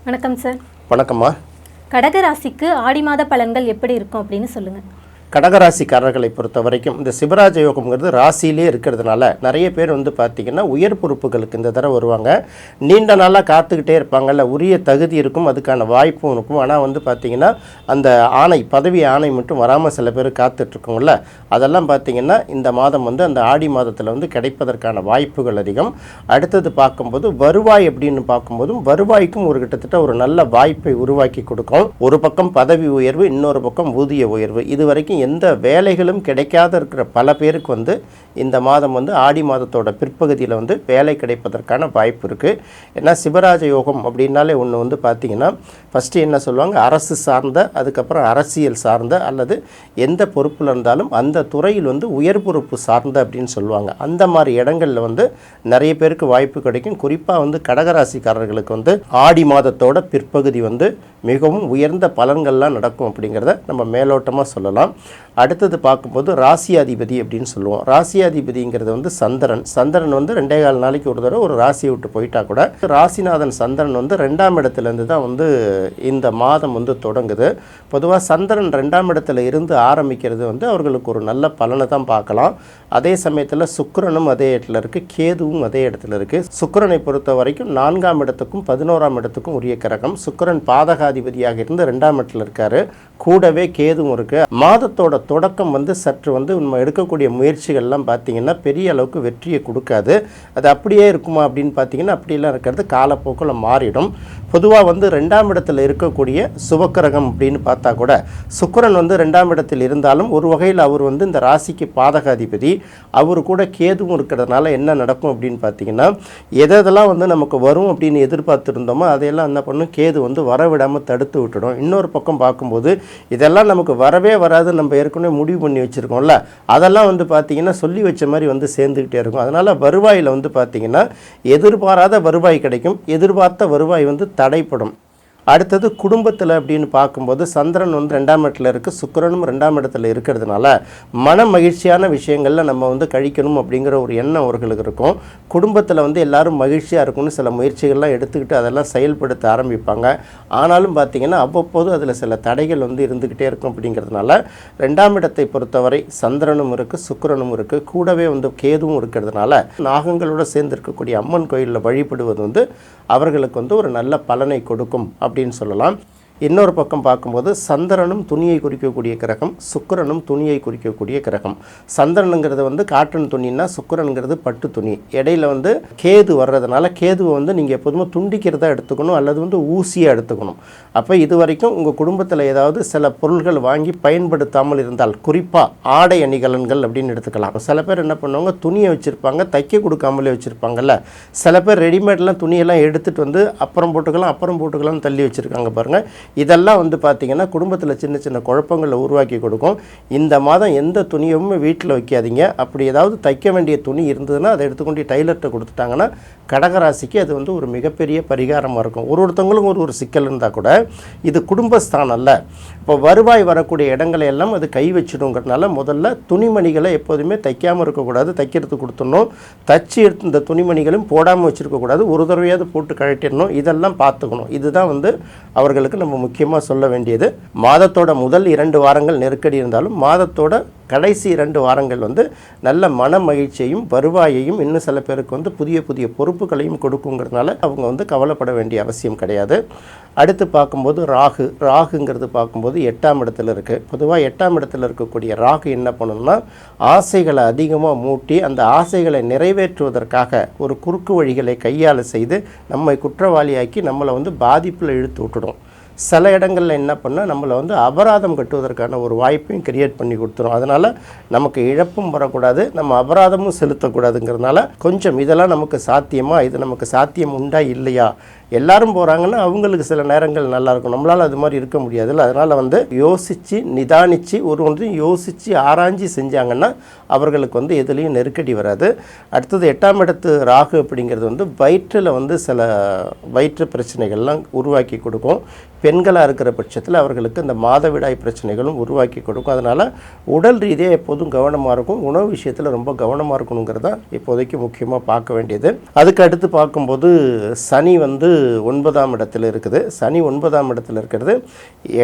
வணக்கம் சார். வணக்கம்மா. கடகராசிக்கு ஆடி மாத பலன்கள் எப்படி இருக்கும் அப்படின்னு சொல்லுங்கள். கடகராசிக்காரர்களை பொறுத்த வரைக்கும் இந்த சிவராஜ யோகம்ங்கிறது ராசியிலே இருக்கிறதுனால நிறைய பேர் பார்த்திங்கன்னா உயர் பொறுப்புகளுக்கு இந்த தடவை வருவாங்க. நீண்ட நாளாக காத்துக்கிட்டே இருப்பாங்கல்ல, உரிய தகுதி இருக்கும், அதுக்கான வாய்ப்பும் இருக்கும். ஆனால் பார்த்திங்கன்னா அந்த பதவி ஆணை மட்டும் வராமல் சில பேர் காத்துட்ருக்கோம்ல, அதெல்லாம் பார்த்திங்கன்னா இந்த மாதம் அந்த ஆடி மாதத்தில் கிடைப்பதற்கான வாய்ப்புகள் அதிகம். அடுத்தது பார்க்கும்போது வருவாய் அப்படின்னு பார்க்கும்போதும் வருவாய்க்கும் கிட்டத்தட்ட ஒரு நல்ல வாய்ப்பை உருவாக்கி கொடுக்கும். ஒரு பக்கம் பதவி உயர்வு, இன்னொரு பக்கம் ஊதிய உயர்வு. இது வரைக்கும் எந்த வேலைகளும் கிடைக்காத இருக்கிற பல பேருக்கு இந்த மாதம் ஆடி மாதத்தோட பிற்பகுதியில் வேலை கிடைப்பதற்கான வாய்ப்பு இருக்குது. ஏன்னா சிவராஜ யோகம் அப்படின்னாலே ஒன்று பார்த்திங்கன்னா ஃபஸ்ட்டு என்ன சொல்லுவாங்க, அரசு சார்ந்த, அதுக்கப்புறம் அரசியல் சார்ந்த, அல்லது எந்த பொறுப்பில் இருந்தாலும் அந்த துறையில் உயர் பொறுப்பு சார்ந்த அப்படின்னு சொல்லுவாங்க. அந்த மாதிரி இடங்களில் நிறைய பேருக்கு வாய்ப்பு கிடைக்கும். குறிப்பாக கடகராசிக்காரர்களுக்கு ஆடி மாதத்தோட பிற்பகுதி மிகவும் உயர்ந்த பலன்கள்லாம் நடக்கும் அப்படிங்கிறத நம்ம மேலோட்டமாக சொல்லலாம். அடுத்தது பார்க்கும்போது ராசியாதிபதி அப்படின்னு சொல்லுவோம். ராசியாதிபதிங்கிறது சந்திரன். சந்திரன் 2.25 நாளைக்கு ஒரு தடவை ஒரு ராசியை விட்டு போயிட்டா கூட ராசிநாதன் சந்திரன் 2ஆம் இடத்துலேருந்து தான் இந்த மாதம் தொடங்குது. பொதுவாக சந்திரன் 2ஆம் இடத்துல இருந்து ஆரம்பிக்கிறது அவர்களுக்கு ஒரு நல்ல பலனை தான் பார்க்கலாம். அதே சமயத்தில் சுக்கிரனும் அதே இடத்துல இருக்குது, கேதுவும் அதே இடத்துல இருக்குது. சுக்கிரனை பொறுத்த வரைக்கும் 4ஆம் இடத்துக்கும் 11ஆம் இடத்துக்கும் உரிய கிரகம். சுக்கிரன் பாதகாதிபதியாக இருந்து 2ஆம் இடத்துல இருக்காரு, கூடவே கேதுவும் இருக்குது. மாதத்தோட தொடக்கம் சற்று நம்ம எடுக்கக்கூடிய முயற்சிகள்லாம் பார்த்திங்கன்னா பெரிய அளவுக்கு வெற்றியை கொடுக்காது. அது அப்படியே இருக்குமா அப்படின்னு பார்த்திங்கன்னா அப்படிலாம் இருக்கிறது காலப்போக்கில் மாறிடும். பொதுவாக 2ஆம் இடத்துல இருக்கக்கூடிய சுபக்கிரகம் அப்படின்னு பார்த்தா கூட சுக்கிரன் 2ஆம் இடத்தில் இருந்தாலும் ஒரு வகையில் அவர் இந்த ராசிக்கு பாதகாதிபதி. அவர் கூட கேதுவும் இருக்கிறதுனால என்ன நடக்கும் அப்படின்னு பார்த்திங்கன்னா எதெல்லாம் நமக்கு வரும் அப்படின்னு எதிர்பார்த்துருந்தோமோ அதையெல்லாம் என்ன பண்ணும், கேது வரவிடாமல் தடுத்து விட்டுடும். இன்னொரு பக்கம் பார்க்கும்போது இதெல்லாம் நமக்கு வரவே வராது, நம்ம ஏற்கனவே முடிவு பண்ணி வச்சுருக்கோம்ல, அதெல்லாம் பார்த்திங்கன்னா சொல்லி வச்ச மாதிரி சேர்ந்துக்கிட்டே இருக்கும். அதனால் வருவாயில் பார்த்திங்கன்னா எதிர்பாராத வருவாய் கிடைக்கும், எதிர்பார்த்த வருவாய் தடைப்படும். அடுத்தது குடும்பத்தில் அப்படின்னு பார்க்கும்போது சந்திரன் 2ஆம் இடத்துல இருக்குது, சுக்கிரனும் 2ஆம் இடத்துல இருக்கிறதுனால மன மகிழ்ச்சியான விஷயங்களில் நம்ம கழிக்கணும் அப்படிங்கிற ஒரு எண்ணம் அவர்களுக்கு இருக்கும். குடும்பத்தில் எல்லாரும் மகிழ்ச்சியாக இருக்கும்னு சில முயற்சிகள்லாம் எடுத்துக்கிட்டு அதெல்லாம் செயல்படுத்த ஆரம்பிப்பாங்க. ஆனாலும் பார்த்திங்கன்னா அவ்வப்போது அதில் சில தடைகள் இருந்துக்கிட்டே இருக்கும். அப்படிங்கிறதுனால 2ஆம் இடத்தை பொறுத்தவரை சந்திரனும் இருக்குது, சுக்கிரனும் இருக்குது, கூடவே கேதுவும் இருக்கிறதுனால நாகங்களோடு சேர்ந்து இருக்கக்கூடிய அம்மன் கோயிலில் வழிபடுவது அவர்களுக்கு ஒரு நல்ல பலனை கொடுக்கும் அப்படின்னு சொல்லலாம். இன்னொரு பக்கம் பார்க்கும்போது சந்திரனும் துணியை குறிக்கக்கூடிய கிரகம், சுக்கிரனும் துணியை குறிக்கக்கூடிய கிரகம். சந்திரனுங்கிறது காட்டன் துணின்னா சுக்கிரனுங்கிறது பட்டு துணி. இடையில கேது வர்றதுனால கேதுவை நீங்கள் எப்போதுமே துண்டிக்கிறதா எடுத்துக்கணும், அல்லது ஊசியாக எடுத்துக்கணும். அப்போ இது வரைக்கும் உங்கள் குடும்பத்தில் ஏதாவது சில பொருள்கள் வாங்கி பயன்படுத்தாமல் இருந்தால், குறிப்பாக ஆடை அணிகலன்கள் அப்படின்னு எடுத்துக்கலாம். சில பேர் என்ன பண்ணுவாங்க, துணியை வச்சுருப்பாங்க, தைக்க கொடுக்காமலே வச்சுருப்பாங்கல்ல. சில பேர் ரெடிமேட்லாம் துணியெல்லாம் எடுத்துகிட்டு அப்புறம் போட்டுக்கலாம்னு தள்ளி வச்சுருக்காங்க பாருங்கள். இதெல்லாம் பார்த்திங்கன்னா குடும்பத்தில் சின்ன சின்ன குழப்பங்களை உருவாக்கி கொடுக்கும். இந்த மாதம் எந்த துணியும் வீட்டில் வைக்காதீங்க. அப்படி ஏதாவது தைக்க வேண்டிய துணி இருந்ததுன்னா அதை எடுத்துக்கொண்டு டைலர்கிட்ட கொடுத்துட்டாங்கன்னா கடகராசிக்கு அது ஒரு மிகப்பெரிய பரிகாரமாக இருக்கும். ஒருத்தவங்களுக்கும் ஒரு சிக்கல் இருந்தால் கூட இது குடும்பஸ்தானம் அல்ல. இப்போ வருவாய் வரக்கூடிய இடங்களை எல்லாம் அது கை வச்சிடுங்கிறதுனால முதல்ல துணிமணிகளை எப்போதுமே தைக்காமல் இருக்கக்கூடாது, தைக்கிறதுக்கு கொடுத்துடணும். தச்சு எடுத்து இந்த துணிமணிகளும் போடாமல் வச்சுருக்கக்கூடாது, ஒரு தடவையாவது போட்டு கழட்டிடணும். இதெல்லாம் பார்த்துக்கணும். இதுதான் அவர்களுக்கு நம்ம முக்கியமாக சொல்ல வேண்டியது. மாதத்தோட முதல் 2 வாரங்கள் நெருக்கடி இருந்தாலும் மாதத்தோட கடைசி 2 வாரங்கள் நல்ல மன மகிழ்ச்சியையும் வருவாயையும், இன்னும் சில பேருக்கு புதிய புதிய பொறுப்புகளையும் கொடுக்குங்கிறதுனால அவங்க கவலைப்பட வேண்டிய அவசியம் கிடையாது. அடுத்து பார்க்கும்போது ராகுங்கிறது பார்க்கும்போது 8ஆம் இடத்துல இருக்குது. பொதுவாக 8ஆம் இடத்துல இருக்கக்கூடிய ராகு என்ன பண்ணணும்னா ஆசைகளை அதிகமாக மூட்டி அந்த ஆசைகளை நிறைவேற்றுவதற்காக ஒரு குறுக்கு வழிகளை கையாள செய்து நம்மை குற்றவாளியாக்கி நம்மளை பாதிப்பில் இழுத்து விட்டுடும். சில இடங்களில் என்ன பண்ணால் நம்மளை அபராதம் கட்டுவதற்கான ஒரு வாய்ப்பையும் கிரியேட் பண்ணி கொடுத்துரும். அதனால் நமக்கு இழப்பும் வரக்கூடாது, நம்ம அபராதமும் செலுத்தக்கூடாதுங்கிறதுனால கொஞ்சம் இதெல்லாம் நமக்கு சாத்தியமா, இது நமக்கு சாத்தியம் உண்டா இல்லையா, எல்லாரும் போகிறாங்கன்னா அவங்களுக்கு சில நேரங்கள் நல்லாயிருக்கும், நம்மளால் அது மாதிரி இருக்க முடியாதுல்ல. அதனால் யோசித்து நிதானித்து ஒன்றையும் யோசித்து ஆராய்ச்சி செஞ்சாங்கன்னா அவர்களுக்கு எதுலேயும் நெருக்கடி வராது. அடுத்தது 8ஆம் இடத்து ராகு அப்படிங்கிறது வயிற்றில் சில வயிற்று பிரச்சனைகள்லாம் உருவாக்கி கொடுக்கும். பெண்களாக இருக்கிற பட்சத்தில் அவர்களுக்கு இந்த மாதவிடாய் பிரச்சனைகளும் உருவாக்கி கொடுக்கும். அதனால் உடல் ரீதியாக எப்போதும் கவனமாக இருக்கும், உணவு விஷயத்தில் ரொம்ப கவனமாக இருக்கணுங்கிறத இப்போதைக்கு முக்கியமாக பார்க்க வேண்டியது. அதுக்கு அடுத்து பார்க்கும்போது சனி 9ஆம் இடத்துல இருக்குது. சனி 9ஆம் இடத்துல இருக்கிறது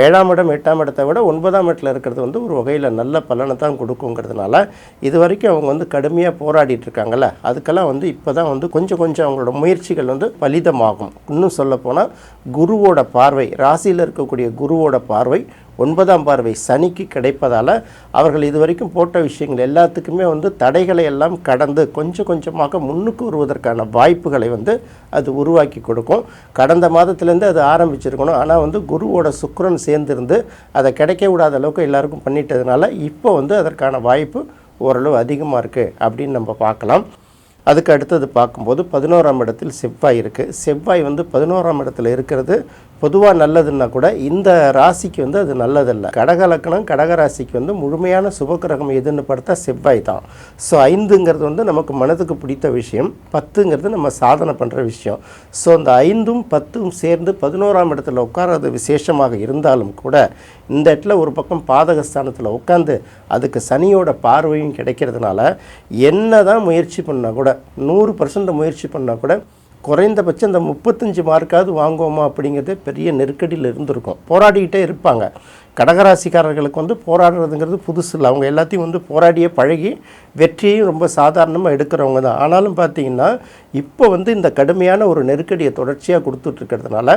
7ஆம் இடம் 8ஆம் இடத்தை விட 9ஆம் இடத்துல இருக்கிறது வந்து ஒரு வகையில் நல்ல பலனை தான் கொடுக்குங்கிறதுனால இது வரைக்கும் அவங்க வந்து கடுமையாக போராடிட்டு இருக்காங்கல்ல, அதுக்கெல்லாம் வந்து இப்போ தான் வந்து கொஞ்சம் கொஞ்சம் அவங்களோட முயற்சிகள் வந்து பலிதமாகும். இன்னும் சொல்லப்போனால் குருவோட பார்வை, ராசியில் இருக்கக்கூடிய குருவோட பார்வை 9ஆம் பார்வை சனிக்கு கிடைப்பதால் அவர்கள் இதுவரைக்கும் போட்ட விஷயங்கள் எல்லாத்துக்குமே வந்து தடைகளை எல்லாம் கடந்து கொஞ்சம் கொஞ்சமாக முன்னுக்கு வருவதற்கான வாய்ப்புகளை வந்து அது உருவாக்கி கொடுக்கும். கடந்த மாதத்துலேருந்து அது ஆரம்பிச்சிருக்கணும், ஆனால் வந்து குருவோட சுக்கிரன் சேர்ந்திருந்து அதை கிடைக்க விடாத அளவுக்கு எல்லாருக்கும் பண்ணிட்டதுனால இப்போ வந்து அதற்கான வாய்ப்பு ஓரளவு அதிகமாக இருக்குது அப்படின்னு நம்ம பார்க்கலாம். அதுக்கு அடுத்தது பார்க்கும்போது 11ஆம் இடத்தில் செவ்வாய் இருக்குது. செவ்வாய் வந்து 11ஆம் இடத்துல இருக்கிறது பொதுவாக நல்லதுன்னா கூட இந்த ராசிக்கு வந்து அது நல்லதில்லை. கடக லக்னம் கடக ராசிக்கு வந்து முழுமையான சுபக்கிரகம் எதுன்னு பார்த்தா செவ்வாய் தான். ஸோ 5ங்கிறது வந்து நமக்கு மனதுக்கு பிடித்த விஷயம், 10ங்கிறது நம்ம சாதனை பண்ணுற விஷயம். ஸோ அந்த 5ம் 10ம் சேர்ந்து 11ஆம் இடத்துல உட்கார்றது விசேஷமாக இருந்தாலும் கூட இந்த இடத்துல ஒரு பக்கம் பாதகஸ்தானத்தில் உட்காந்து அதுக்கு சனியோட பார்வையும் கிடைக்கிறதுனால என்ன தான் முயற்சி பண்ணால் கூட 100% முயற்சி பண்ணால் கூட குறைந்தபட்சம் இந்த 35 மார்க்காவது வாங்குவோமா அப்படிங்கிறது பெரிய நெருக்கடியில் இருந்திருக்கும். போராடிக்கிட்டே இருப்பாங்க. கடகராசிக்காரர்களுக்கு வந்து போராடுறதுங்கிறது புதுசு இல்லை. அவங்க எல்லாத்தையும் வந்து போராடியே பழகி வெற்றியையும் ரொம்ப சாதாரணமாக எடுக்கிறவங்க தான். ஆனாலும் பார்த்திங்கன்னா இப்போ வந்து இந்த கடுமையான ஒரு நெருக்கடியை தொடர்ச்சியாக கொடுத்துட்ருக்கிறதுனால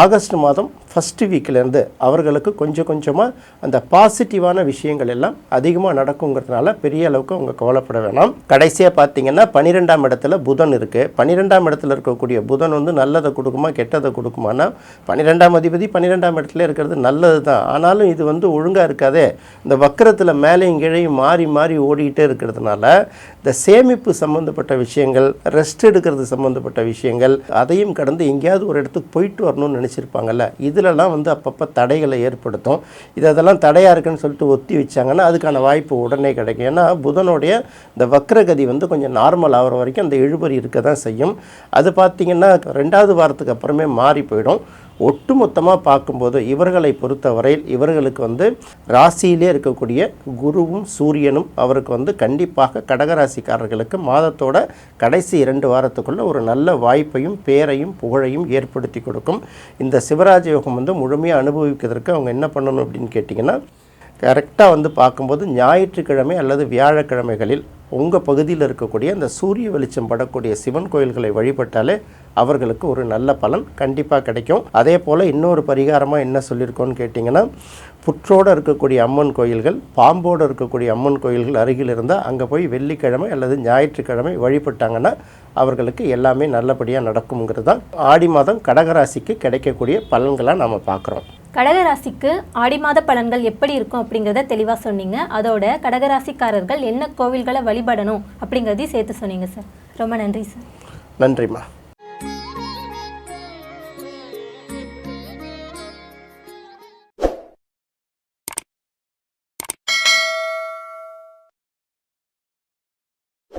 ஆகஸ்ட் மாதம் ஃபஸ்ட்டு வீக்கிலேருந்து அவர்களுக்கு கொஞ்சம் கொஞ்சமாக அந்த பாசிட்டிவான விஷயங்கள் எல்லாம் அதிகமாக நடக்குங்கிறதுனால பெரிய அளவுக்கு அவங்க கவலைப்பட வேணாம். கடைசியாக பார்த்திங்கன்னா 12ஆம் இடத்துல புதன் இருக்குது. 12ஆம் இடத்துல இருக்கக்கூடிய புதன் வந்து நல்லதை கொடுக்குமா கெட்டதை கொடுக்குமானா 12ஆம் அதிபதி 12ஆம் இடத்துல இருக்கிறது நல்லது தான். ஆனாலும் இது வந்து ஒழுங்காக இருக்காதே, இந்த வக்கரத்தில் மேலேயும் கீழையும் மாறி மாறி ஓடிக்கிட்டே இருக்கிறதுனால இந்த சேமிப்பு சம்மந்தப்பட்ட விஷயங்கள், ரெஸ்ட் எடுக்கிறது சம்மந்தப்பட்ட விஷயங்கள், அதையும் கடந்து எங்கேயாவது ஒரு இடத்துக்கு போயிட்டு வரணும்னு நினச்சிருப்பாங்கல்ல, இதிலெல்லாம் வந்து அப்பப்போ தடைகளை ஏற்படுத்தும். இதெல்லாம் தடையாக இருக்குன்னு சொல்லிட்டு ஒத்தி வச்சாங்கன்னா அதுக்கான வாய்ப்பு உடனே கிடைக்கும். ஏன்னா புதனுடைய இந்த வக்ரகதி வந்து கொஞ்சம் நார்மல் ஆகிற வரைக்கும் அந்த இழுபறி இருக்க தான் செய்யும். அது பார்த்திங்கன்னா 2வது வாரத்துக்கு அப்புறமே மாறி போயிடும். ஒட்டுமொத்தமாக பார்க்கும்போது இவர்களை பொறுத்தவரையில் இவர்களுக்கு வந்து ராசியிலே இருக்கக்கூடிய குருவும் சூரியனும் அவருக்கு வந்து கண்டிப்பாக கடகராசிக்காரர்களுக்கு மாதத்தோட கடைசி 2 வாரத்துக்குள்ளே ஒரு நல்ல வாய்ப்பையும் பேரையும் புகழையும் ஏற்படுத்தி கொடுக்கும். இந்த சிவராஜ யோகம் வந்து முழுமையாக அனுபவிக்கிறதுக்கு அவங்க என்ன பண்ணணும் அப்படின்னு கேட்டிங்கன்னா, கரெக்டாக வந்து பார்க்கும்போது ஞாயிற்றுக்கிழமை அல்லது வியாழக்கிழமைகளில் உங்கள் பகுதியில் இருக்கக்கூடிய அந்த சூரிய வெளிச்சம் படக்கூடிய சிவன் கோயில்களை வழிபட்டாலே அவர்களுக்கு ஒரு நல்ல பலன் கண்டிப்பாக கிடைக்கும். அதே போல் இன்னொரு பரிகாரமாக என்ன சொல்லியிருக்கோன்னு கேட்டிங்கன்னா, புற்றோடு இருக்கக்கூடிய அம்மன் கோயில்கள், பாம்போடு இருக்கக்கூடிய அம்மன் கோயில்கள் அருகில் இருந்தால் அங்கே போய் வெள்ளிக்கிழமை அல்லது ஞாயிற்றுக்கிழமை வழிபட்டாங்கன்னா அவர்களுக்கு எல்லாமே நல்லபடியாக நடக்குங்கிறது தான் ஆடி மாதம் கடகராசிக்கு கிடைக்கக்கூடிய பலன்களாக நாம் பார்க்குறோம். கடகராசிக்கு ஆடி மாத பலன்கள் எப்படி இருக்கும் அப்படிங்கிறத தெளிவாக சொன்னீங்க. அதோட கடகராசிக்காரர்கள் என்ன கோவில்களை வழிபடணும் அப்படிங்கிறதையும் சேர்த்து சொன்னீங்க சார். ரொம்ப நன்றி சார். நன்றிம்மா.